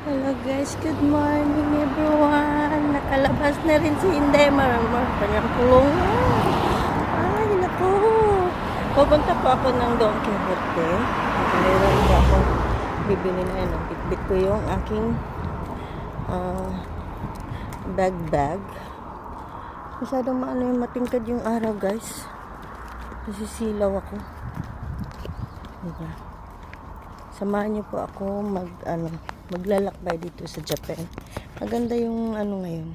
Hello guys, good morning everyone. Nakalabas na rin si Inday. Maramang kanyang kulungan. Ay, naku. Pupunta po ako ng Don Quixote. Mayroon po ako bibili na yan. Bitbit ko yung aking bag. Masyadong yung matingkad yung araw guys. Nasisilaw ako. Diba? Samahan niyo po ako maglalakbay dito sa Japan. Maganda yung ngayon.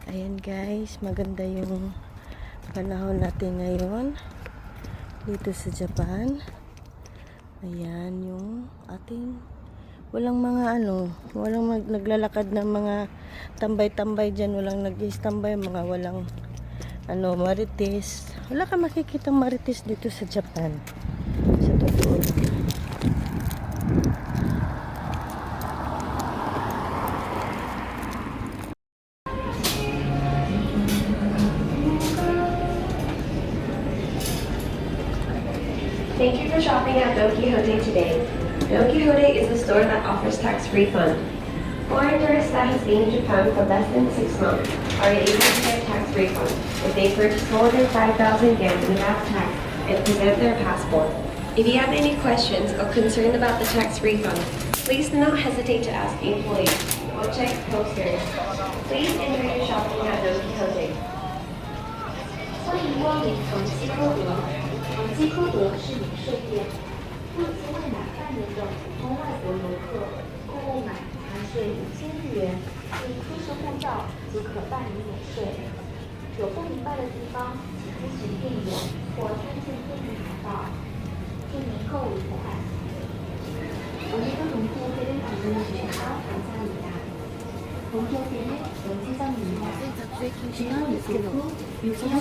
Ayan guys, maganda yung panahon natin ngayon dito sa Japan. Ayan yung ating walang mga walang naglalakad ng mga tambay-tambay dyan, walang nag-i-standby, mga walang marites. Wala ka makikitang marites dito sa Japan. Sa totoo lang. Thank you for shopping at Don Quixote today. Don Quixote is a store that offers tax refund. Foreign tourists that have been in Japan for less than 6 months are able to get tax refund if they purchase more than 5,000 yen without tax and present their passport. If you have any questions or concerned about the tax refund, please do not hesitate to ask the employee or check posters. Please enjoy your shopping at Don Quixote. 欢迎光临唐吉诃德。唐吉诃德是免税店，为此未满半年的普通外国游客，购买含税5000日元并出示护照即可办理免税。有不明白的地方，请咨询店员或参见店员海报。祝您购物愉快。오늘도동키호텔을방문해주셔서감사합니다。동키호텔은영지점입니다。중앙 입구 후 유지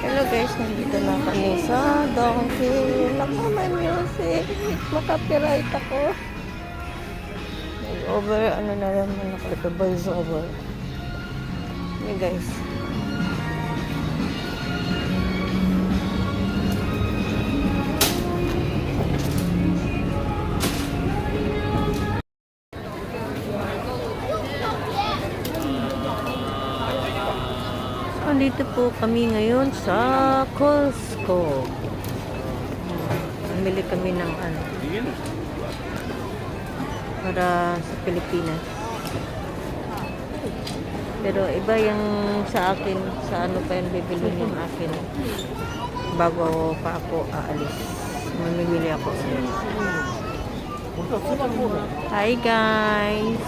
Hello guys, nandito na kami sa Donkey. Naku, may music. Makapiright ako. Over, na naman nakalito, voice over. Hey guys. Dito po kami ngayon sa Costco. Namili kami ng para sa Pilipinas. Pero iba yung sa akin, sa pa yung bibili yung akin bago pa ako aalis. Mamimili ako. Hi guys!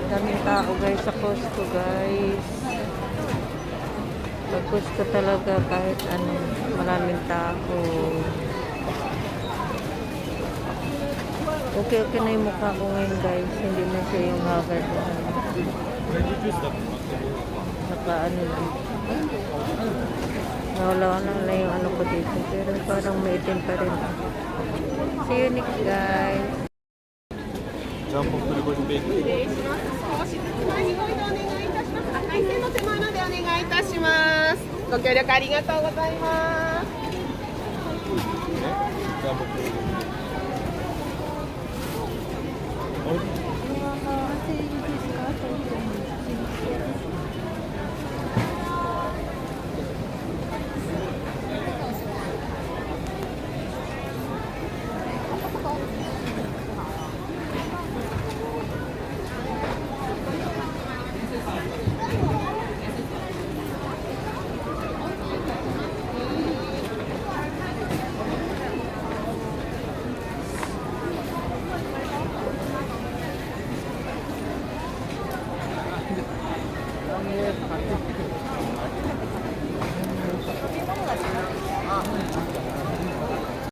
Daming tao guys sa Costco guys. Sa Costco talaga kahit maraming tao. Okay na yung mukha ko ngayon guys. Hindi na siya yung haggard. Naka lang. Nawala na yung ko dito. Pero parang may itim pa rin. See you next guys. ジャンボプルコギベーキ。失礼します。少しずつ前にご移動お願いいたします。赤い線の手前までお願いいたします。ご協力ありがとうございます。ジャンボプルコギベーキ。